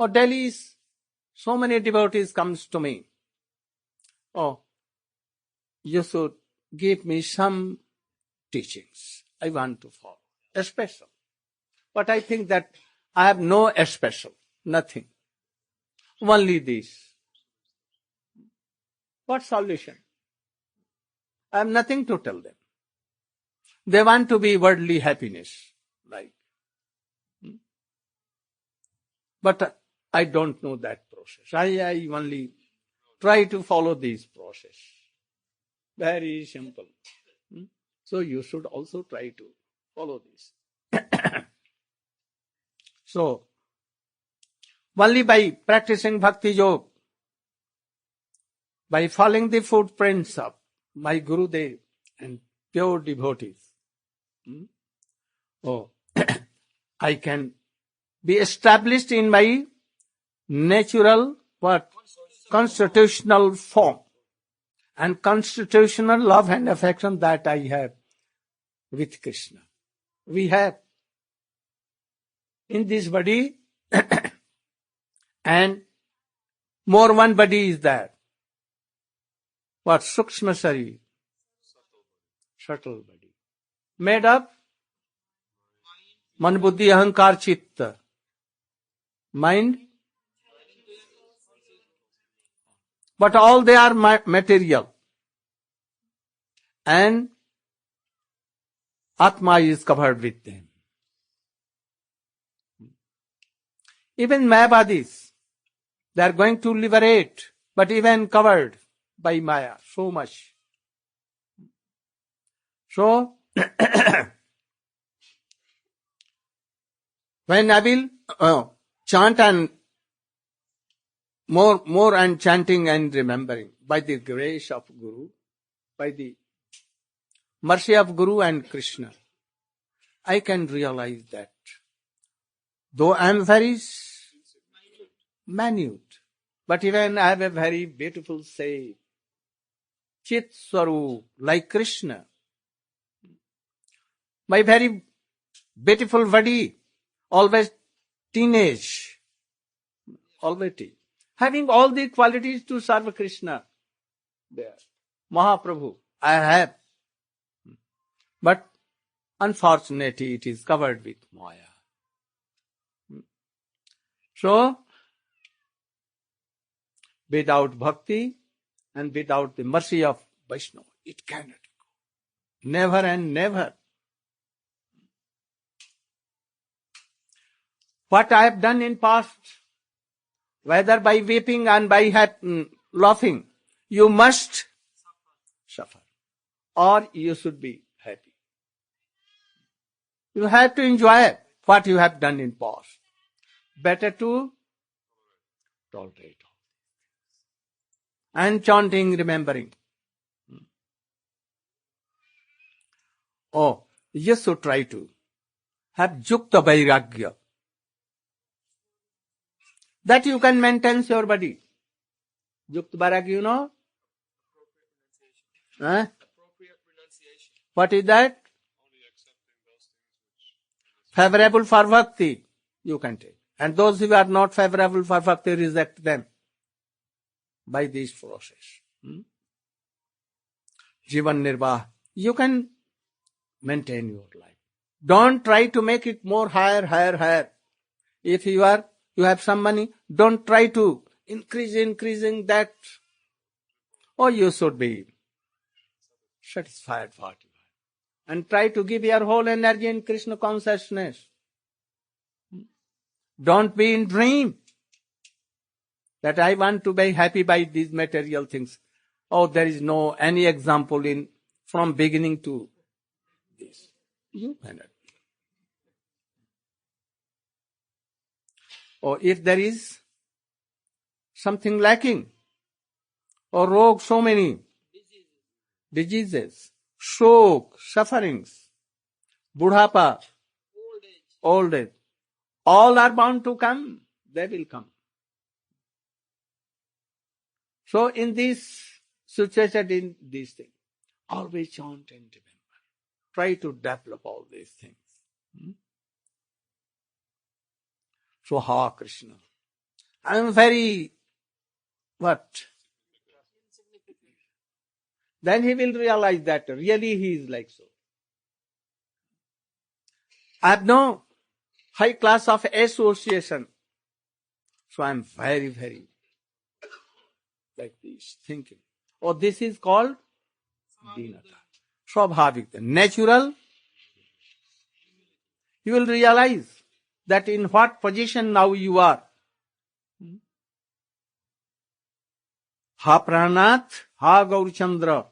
Or daily, so many devotees comes to me. Oh, you should give me some teachings. I want to follow. Special. But I think that I have no special. Nothing. Only this. What solution? I have nothing to tell them. They want to be worldly happiness. Like. But I don't know that process. I only try to follow this process. Very simple. So you should also try to follow this. So, only by practicing bhakti yoga, by following the footprints of my Gurudev and pure devotees, I can be established in my natural, constitutional form and constitutional love and affection that I have with Krishna. We have in this body and more one body is there. What? Sukshma Sharira. Subtle body. Made up Man Buddhi Ahankar Chitta. Mind. But all they are material. And Atma is covered with them. Even Mayavadis, they are going to liberate, but even covered by Maya, so much. So, when I will chant and more and chanting and remembering, by the grace of Guru, by the mercy of Guru and Krishna, I can realize that though I am very minute, but even I have a very beautiful say, Chit Swarup, like Krishna. My very beautiful body, always teenage, already. Having all the qualities to serve Krishna. There. Mahaprabhu, I have. But unfortunately, it is covered with Maya. So, without bhakti and without the mercy of Vaishnava, it cannot go. Never and never. What I have done in past, whether by weeping and by laughing, you must suffer. Or you should be happy. You have to enjoy what you have done in past. Better to tolerate. And chanting, remembering. Oh, you should try to have Yukta Vairagya. That you can maintain your body. Yukta Vairagya, you know? Appropriate renunciation. What is that? Only accepting those things which... Favorable for bhakti, you can take. And those who are not favorable for bhakti, reject them by this process. Jivan Nirvah. You can maintain your life. Don't try to make it more higher. If you have some money, don't try to increasing that. Or you should be satisfied what you have. And try to give your whole energy in Krishna consciousness. Don't be in dream that I want to be happy by these material things. Oh, there is no any example from beginning to this. You cannot. Or if there is something lacking, or rog, so many diseases, shok, sufferings, budhapa, old age, all are bound to come. They will come. So in this situation, in these things, always chant and remember. Try to develop all these things. So, Ha Krishna. I am very, what? Then he will realize that really he is like so. I have no high class of association. So I am very, very like this thinking. Oh, this is called Dinata. Swabhavik, natural. You will realize that in what position now you are. Ha Pranath, ha Gaurchandra.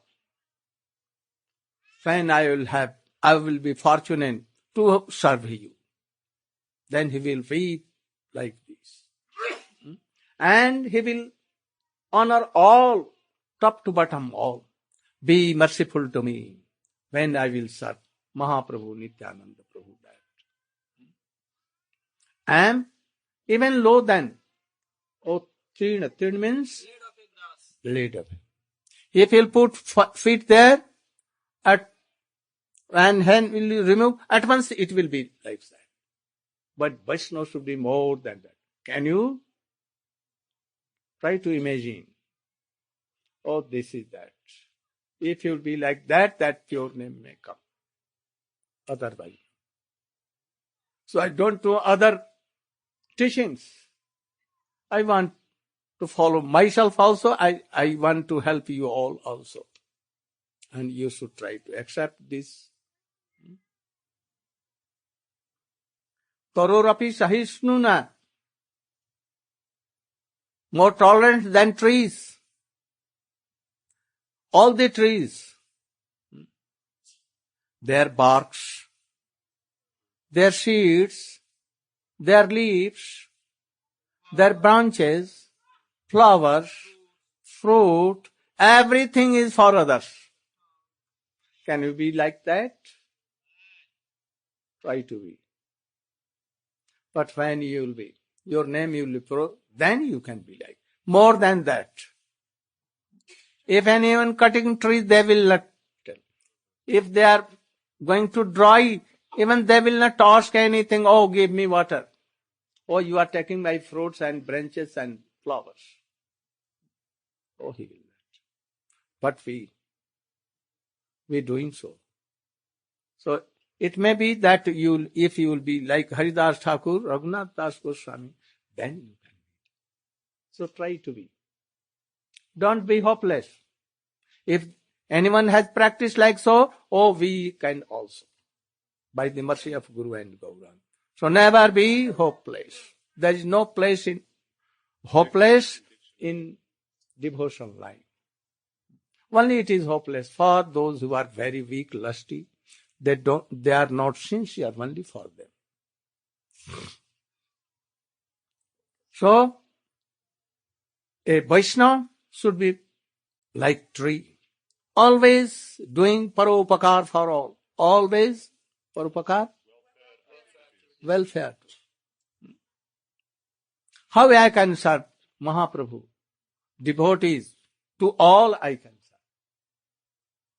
When I will be fortunate to serve you. Then he will be like this. And he will honor all, top to bottom all. Be merciful to me when I will serve Mahaprabhu Nityananda Prabhu. I am even low than, oh, Trnad. Trnad means blade of it. If he'll put feet there, and hand will remove, at once it will be like that. But Vaishnava should be more than that. Can you try to imagine? Oh, this is that. If you'll be like that, that pure name may come. Otherwise. So I don't do other teachings. I want to follow myself also. I want to help you all also. And you should try to accept this. Karorapi sahisnuna. More tolerant than trees. All the trees, their barks, their seeds, their leaves, their branches, flowers, fruit, everything is for others. Can you be like that? Try to be. But when you will be, your name you will be pro, then you can be like. More than that. If anyone cutting trees, they will not tell. If they are going to dry, even they will not ask anything, oh, give me water. Oh, you are taking my fruits and branches and flowers. Oh, he will not. But we doing so. So, it may be that if you will be like Haridas Thakur, Raghunath Das Goswami, then you can be. So try to be. Don't be hopeless. If anyone has practiced like so, oh, we can also. By the mercy of Guru and Gauranga. So never be hopeless. There is no place in hopeless in devotion line. Only it is hopeless for those who are very weak, lusty. They are not sincere, only for them. So, a Vaishnava should be like tree. Always doing paropakar for all. Always paropakar, welfare. How I can serve Mahaprabhu? Devotees, to all I can serve.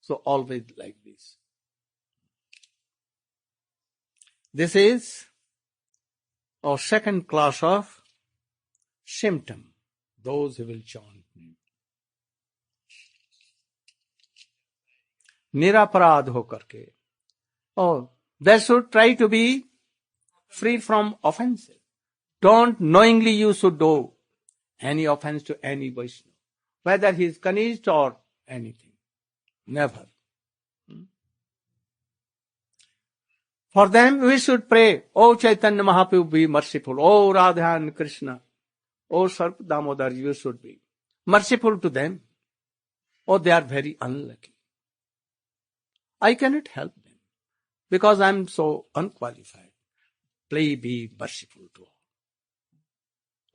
So always like this. This is our second class of symptom. Those who will chant. Niraparad ho karke. Oh, they should try to be free from offenses. Don't knowingly you should do any offense to any Vaishnava, whether he is Kanishta or anything. Never. For them, we should pray, O Chaitanya Mahaprabhu, be merciful. O Radha and Krishna. O Sarp Damodar, you should be merciful to them. Oh, they are very unlucky. I cannot help them because I am so unqualified. Please be merciful to all.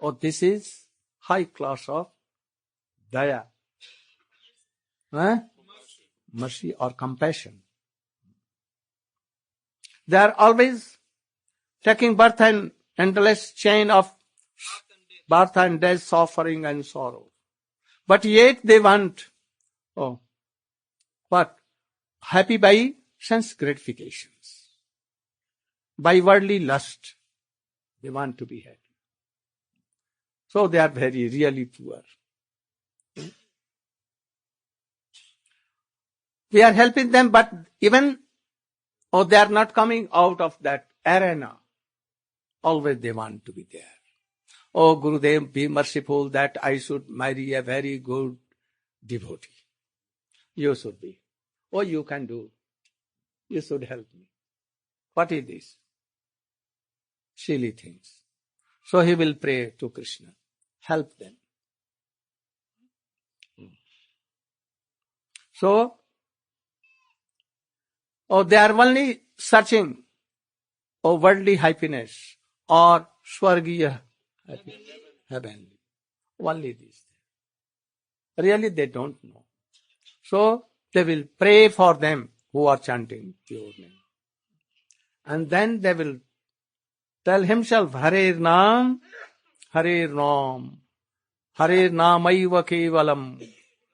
Oh, this is high class of daya. Mercy or compassion. They are always taking birth and endless chain of birth and death, suffering and sorrow. But yet they want, what? Happy by sense gratifications. By worldly lust. They want to be happy. So they are very, really poor. We are helping them, but even, they are not coming out of that arena. Always they want to be there. Oh, Gurudev, be merciful that I should marry a very good devotee. You should be. Oh, you can do. You should help me. What is this? Silly things. So he will pray to Krishna. Help them. So, they are only searching worldly happiness or Swargiya happiness. Heavenly. Only this. Really they don't know. So they will pray for them who are chanting pure name. And then they will tell himself, Hare Nam, Hare Nam, Hare Namaiva Kevalam,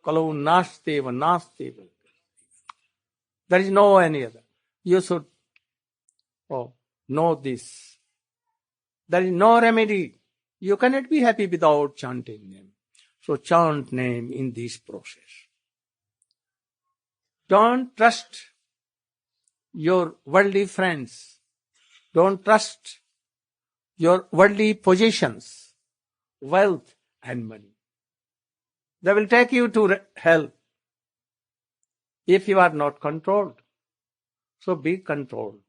Kalau Nasteva, Nasteva. There is no any other. You should know this. There is no remedy. You cannot be happy without chanting name. So chant name in this process. Don't trust your worldly friends. Don't trust your worldly possessions, wealth and money. They will take you to hell if you are not controlled. So be controlled.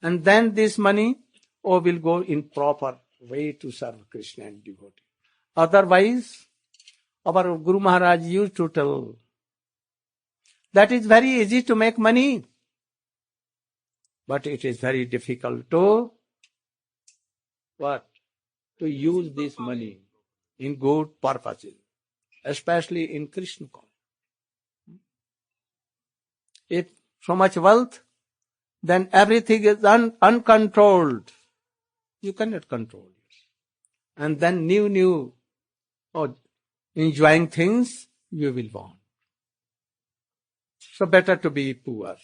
And then this money will go in proper way to serve Krishna and devotee. Otherwise, our Guru Maharaj used to tell that it's very easy to make money, but it is very difficult to what? To use this money in good purposes, especially in Krishna cause. If so much wealth, then everything is uncontrolled. You cannot control it. And then new enjoying things you will want. So better to be poor.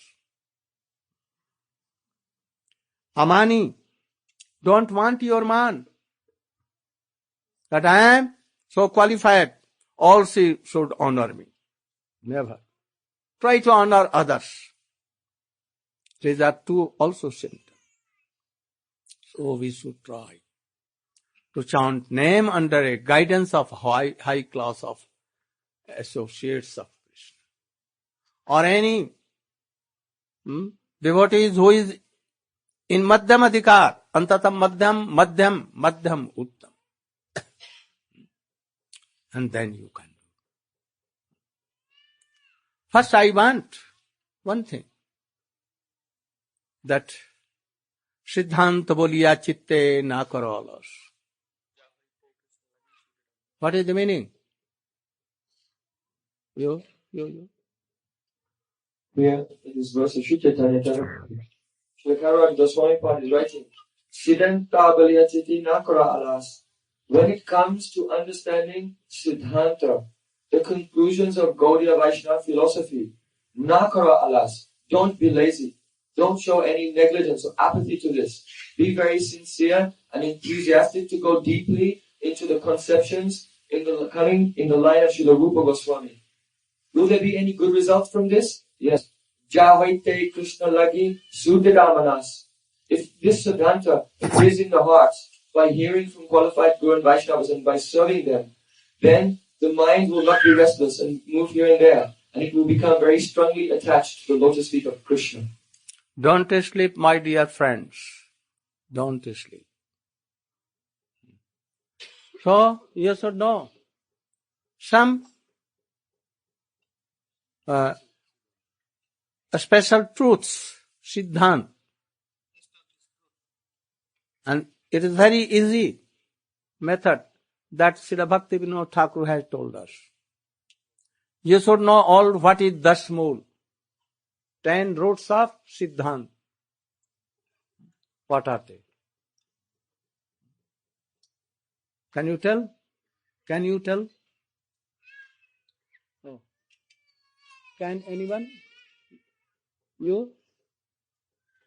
Amani, don't want your man. That I am so qualified, all should honor me. Never. Try to honor others. These are two also symptoms. So we should try to chant name under a guidance of high class of associates of Krishna. Or any devotees who is in Madhyam Adhikar, Antatam Madhyam Uttam. And then you can do. First I want one thing. That Siddhanta boliya chitte na karo alas. What is the meaning? You. Here in this verse of Sri Chaitanya Srila Goswami Pad is writing, Siddhanta Baliyachiti Nakara Alas. When it comes to understanding Siddhanta, the conclusions of Gaudiya Vaishnava philosophy, Nakara Alas, don't be lazy. Don't show any negligence or apathy to this. Be very sincere and enthusiastic to go deeply into the conceptions coming in the line of Srila Rupa Goswami. Will there be any good results from this? Yes. Javaite Krishna Lagi Sudhiramanas. If this Siddhanta is in the hearts by hearing from qualified Guru and Vaishnavas and by serving them, then the mind will not be restless and move here and there, and it will become very strongly attached to the lotus feet of Krishna. Don't sleep, my dear friends. Don't sleep. So, you should know some special truths, Siddhant. And it is very easy method that Srila Bhakti Vinod Thakur has told us. You should know all what is Dasmool, 10 roots of Siddhant. What are they? Can you tell? Oh. Can anyone? You?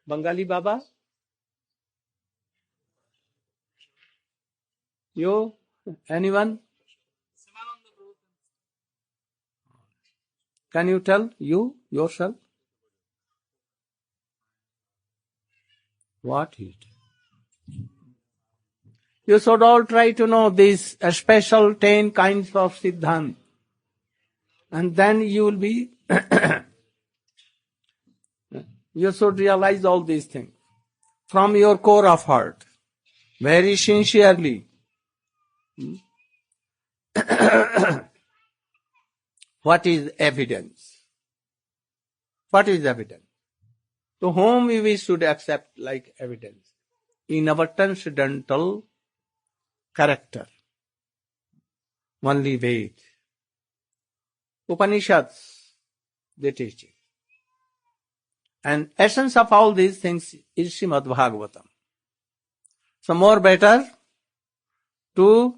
Bengali Baba? You? Anyone? Can you tell yourself? What is it? You should all try to know these special 10 kinds of Siddhant. And then you will be, you should realize all these things from your core of heart, very sincerely. What is evidence? What is evidence? To whom we should accept like evidence? In our transcendental character. Only Ved. Upanishads, they teach it. And essence of all these things is Srimad Bhagavatam. So more better to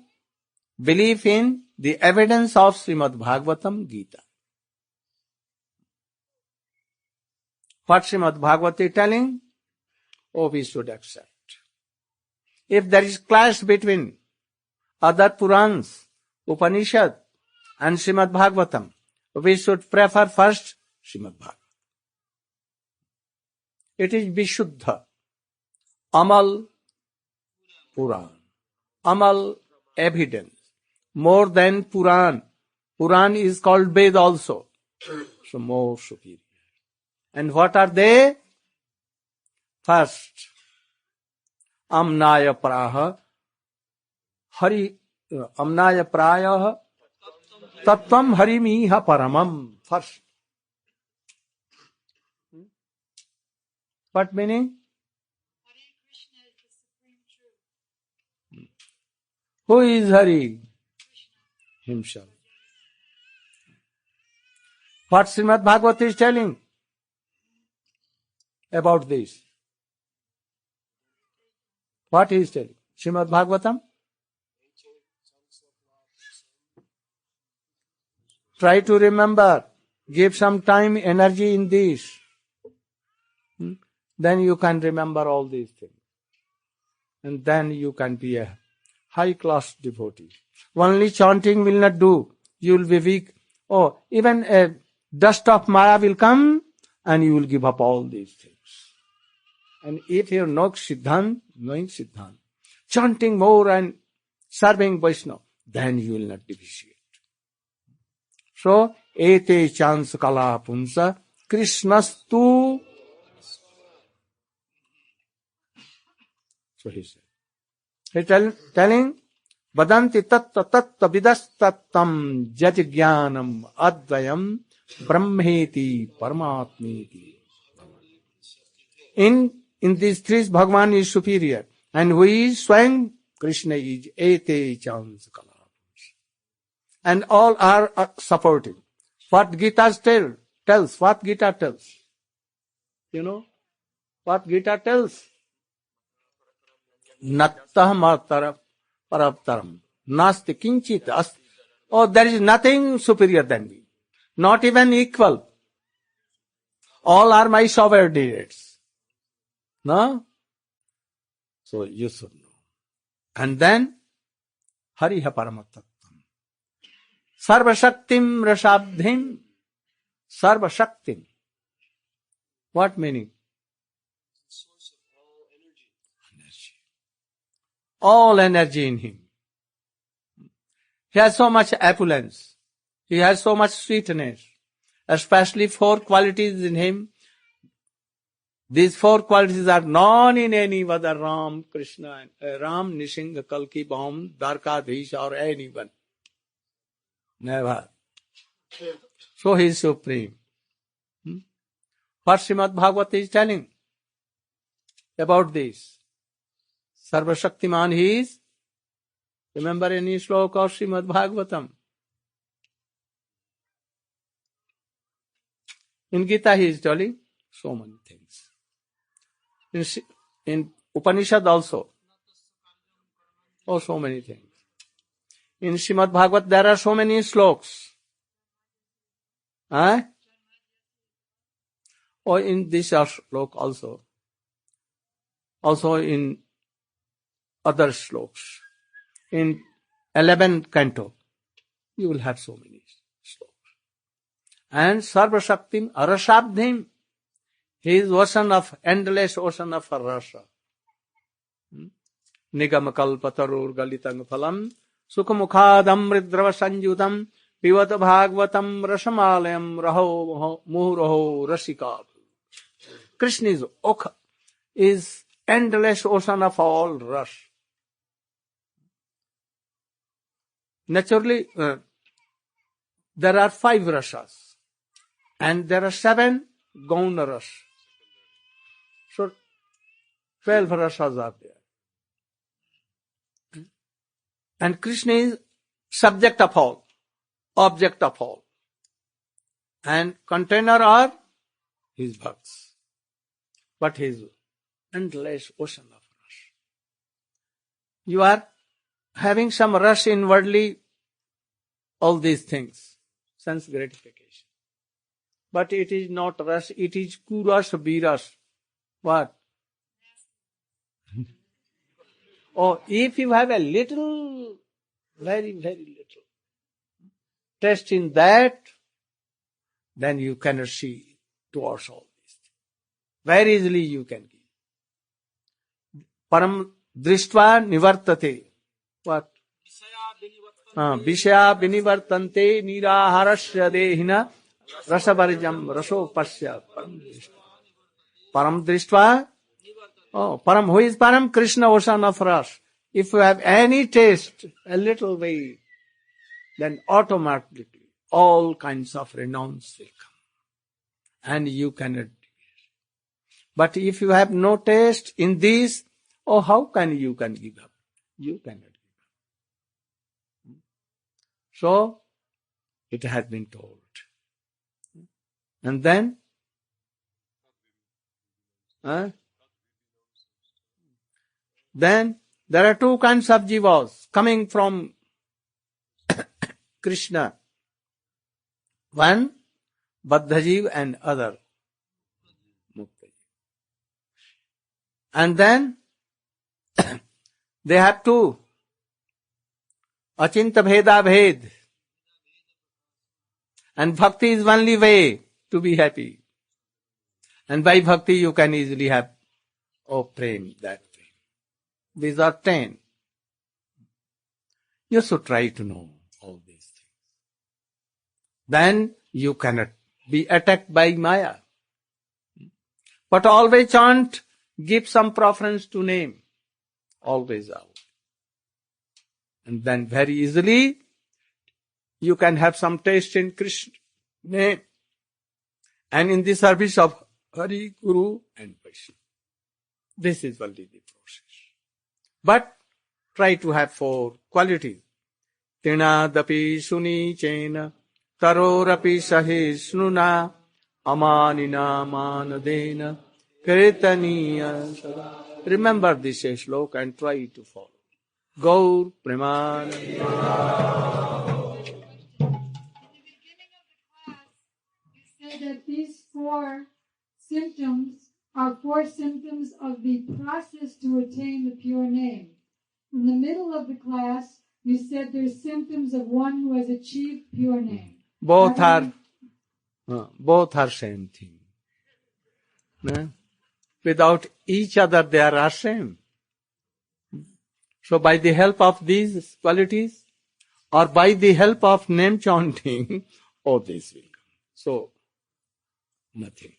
believe in the evidence of Srimad Bhagavatam Gita. What Srimad Bhagavatam is telling? Oh, we should accept. If there is clash between other Purans, Upanishad and Srimad Bhagavatam, we should prefer first Srimad Bhagavatam. It is Vishuddha, Amal Puran, Amal evidence, more than Puran. Puran is called Ved also, so more superior. And what are they? First, Amnaya Praha, Amnaya Praya, Tattvam Harimiha Paramam. First. What meaning? Who is Hari? Himself. What Srimad Bhagavatam is telling about this? What he is telling? Srimad Bhagavatam? Try to remember. Give some time, energy in this. Then you can remember all these things. And then you can be a high-class devotee. Only chanting will not do. You will be weak. Oh, even a dust of Maya will come and you will give up all these things. And if you know Siddhant, knowing Siddhant, chanting more and serving Vaishnava, then you will not depreciate. So, ete chans kala punsa Krishnastu. So he said. He telling, Vadanti tatta tatta vidas tattam jajjnanam advayam brahmeti paramatmeti. In these three, Bhagavan is superior. And who is Swayam? Krishna is ete chans kala. And all are supporting. What Gita tells? What Gita tells? You know? What Gita tells? Nattah martara paraptaram. Nasti kinchit asti. Oh, there is nothing superior than me. Not even equal. All are my subordinates. No? So you should know. And then, Hariha Paramatattam. Sarva Shaktim Rashabdhim. Sarva Shaktim. What meaning? Source of all energy. All energy in him. He has so much opulence. He has so much sweetness. Especially 4 qualities in him. These 4 qualities are none in any other Ram, Krishna, Ram, Nishinga, Kalki, Baum, Dwarkadhish or anyone. Never. So he is supreme. What Srimad Bhagavatam is telling about this? Sarva Shaktiman he is. Remember any sloka of Srimad Bhagavatam? In Gita he is telling so many things. In Upanishad also. Oh, so many things. In Srimad Bhagavatam there are so many sloks. Huh? Or in this slok also. Also in other sloks. In 11th canto, you will have so many slokas. And Sarva Shaktim Arasabdhim, his ocean of, endless ocean of rasa. Nigam kalpatarur galitang phalam, sukhamukhadam ridrava sanjutam, pivata bhagavatam rasamalayam raho muhuraho rasika. Krishna is endless ocean of all ras. Naturally, there are 5 rasas, and there are 7 gauna ras. So 12 rasas are there. And Krishna is subject of all, object of all. And container are his bhakts. But his endless ocean of rush. You are having some rush inwardly, all these things, sense gratification. But it is not rush, it is kuras biras. What? Oh, if you have a little, very, very little taste in that, then you cannot see towards all these things. Very easily you can give. Param drishtva nivartate. What? Vishaya vinivartante niraharasya dehina rasavarjam raso pasya param drishtva. Oh, Param, who is Param? Krishna, ocean of ras. If you have any taste, a little way, then automatically all kinds of renounce will come. And you cannot. But if you have no taste in these, oh, how can you give up? You cannot give up. So, it has been told. And then, then there are 2 kinds of jivas coming from Krishna. One, Baddhajiv, and other, Muktajiv. And then, they have to Achinta Bheda Bhed. And bhakti is only way to be happy. And by bhakti you can easily have, prem, that prem. These are 10. You should try to know all these things. Then you cannot be attacked by Maya. But always chant, give some preference to name. Always out. And then very easily, you can have some taste in Krishna name. And in the service of Hari, Guru, and Vaishnava. This is only the process. But try to have 4 qualities. Trnadapi suni chena, tarorapi sahisnuna, amanina manadena, kirtaniya. Remember this shloka and try to follow. Gaur Premanand. That these 4 symptoms are 4 symptoms of the process to attain the pure name. In the middle of the class, you said there's symptoms of one who has achieved pure name. Both are same thing. Without each other, they are same. So by the help of these qualities, or by the help of name chanting, all this will come. So, nothing.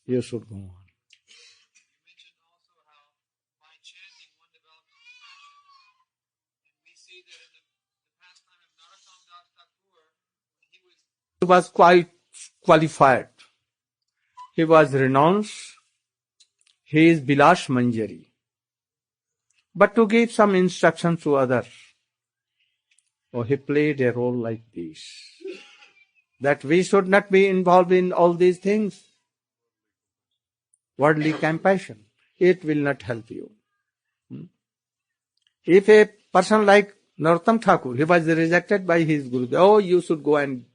You should go on. You mentioned also how by chanting one develops compassion. And we see that in the pastime of Narottam Das Thakur, He was quite qualified. He was renounced. He is Bilash Manjari. But to give some instructions to others, he played a role like this. That we should not be involved in all these things. Worldly compassion. It will not help you. If a person like Narottam Thakur, he was rejected by his Guru, you should go and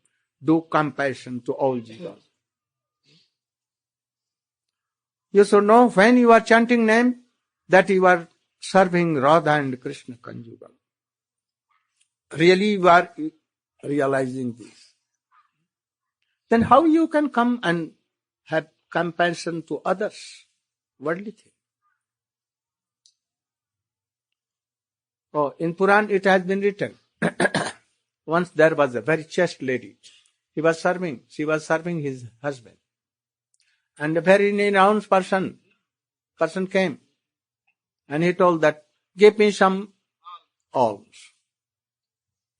do compassion to all jivas. You should know when you are chanting name, that you are serving Radha and Krishna conjugal. really you are realizing this, then how you can come and have compassion to others? Worldly thing. Oh, in Puran it has been written. Once there was a very chaste lady. She was serving his husband. And a very renowned person came. And he told that, give me some alms.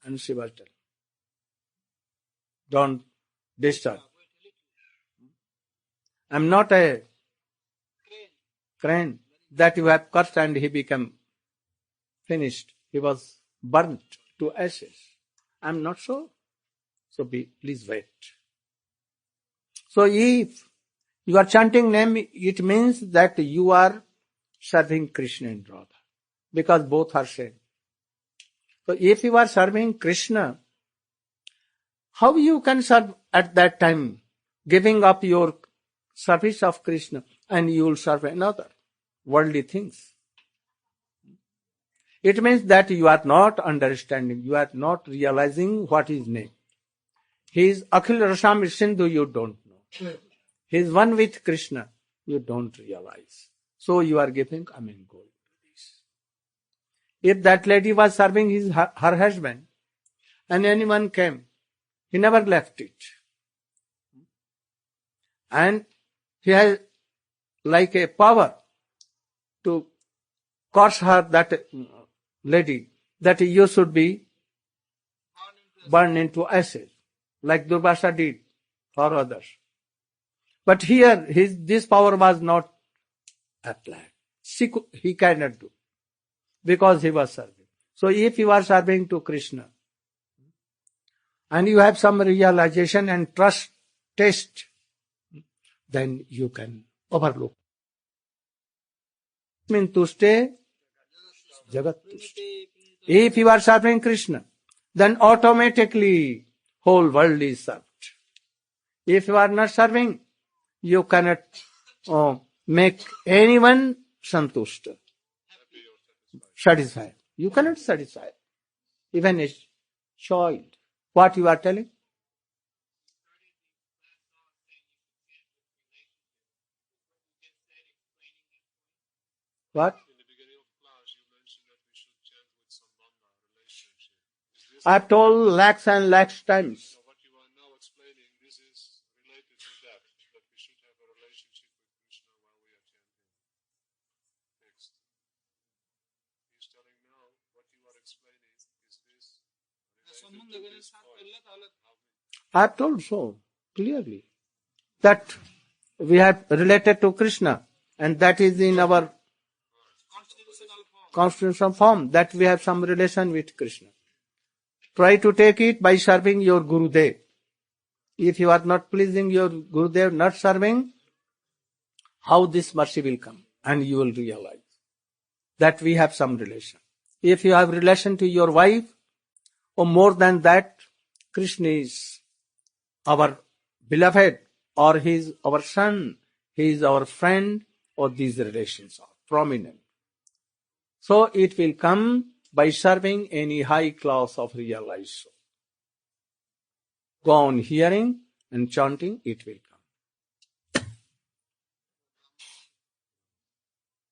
And she was telling, don't disturb. I'm not a crane that you have cursed and he became finished. He was burnt to ashes. I'm not so. So please wait. So if you are chanting name, it means that you are serving Krishna and Radha. Because both are same. So if you are serving Krishna, how you can serve at that time, giving up your service of Krishna and you will serve another, worldly things. It means that you are not understanding, you are not realizing what is name. He is Akhil Rasam Sindhu, you don't know. He is one with Krishna, you don't realize. So you are giving, gold. If that lady was serving her husband and anyone came, he never left it. And he has like a power to curse her, that lady, that you should be burned into ashes, like Durvasa did for others. But here, this power was not applied. He cannot do, because he was serving. So if you are serving to Krishna, and you have some realization and taste, then you can overlook. Mean to stay, Jagat to stay. If you are serving Krishna, then automatically whole world is served. If you are not serving, you cannot make anyone santushta, satisfied. You cannot satisfy even a child. What you are telling? What? In the beginning of class, you mentioned that we should chant with Sambandha, relationship. Is this I've told lakhs and lakhs times. what you are now explaining? This is related to that we should have a relationship with Krishna while we are chanting. Next. He's telling now what you are explaining is this related to this point. I've told so clearly that we have related to Krishna, and that is in our constitutional form, that we have some relation with Krishna. Try to take it by serving your Gurudev. If you are not pleasing your Gurudev, not serving, how this mercy will come? And you will realize that we have some relation. If you have relation to your wife, or more than that, Krishna is our beloved, or he is our son, he is our friend, or these relations are prominent. So it will come by serving any high class of realization. Go on hearing and chanting, it will come.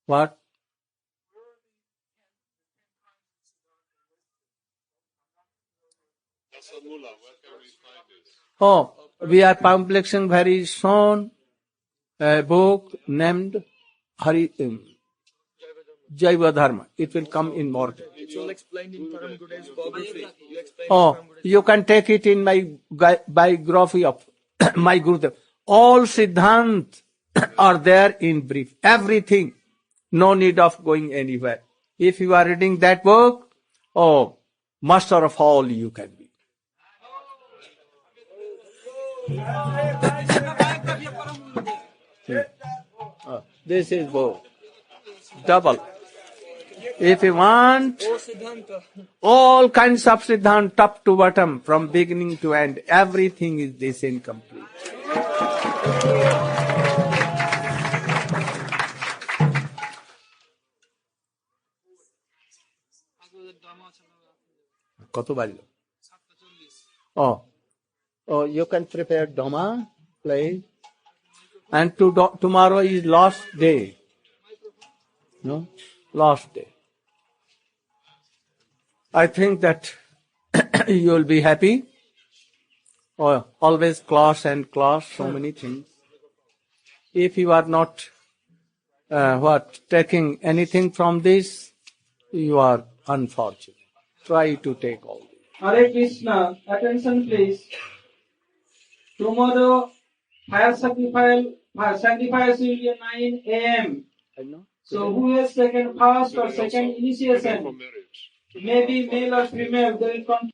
What? That's a mullah. Where can we find this? Oh, we are publishing very soon a book named Jaiva Dharma. It will come in more. It's all explained in Param Gurudev's biography. You explain Oh, you can take it in my biography of my Gurudev. All Siddhant are there in brief. Everything. No need of going anywhere. If you are reading that book, oh, master of all you can be. This is book. Double. If you want all kinds of Siddhant, top to bottom, from beginning to end, everything is this incomplete. কত বাজলো? Oh, you can prepare Dhamma, play. And tomorrow is last day. No? Last day. I think that you will be happy. Oh, always class and class, so many things. If you are not taking anything from this, you are unfortunate. Try to take all this. Hare Krishna, attention please. Tomorrow, fire sacrifice will be 9 a.m. I know. So who has taken first or second Today initiation? for marriage. Maybe male or female, they will come.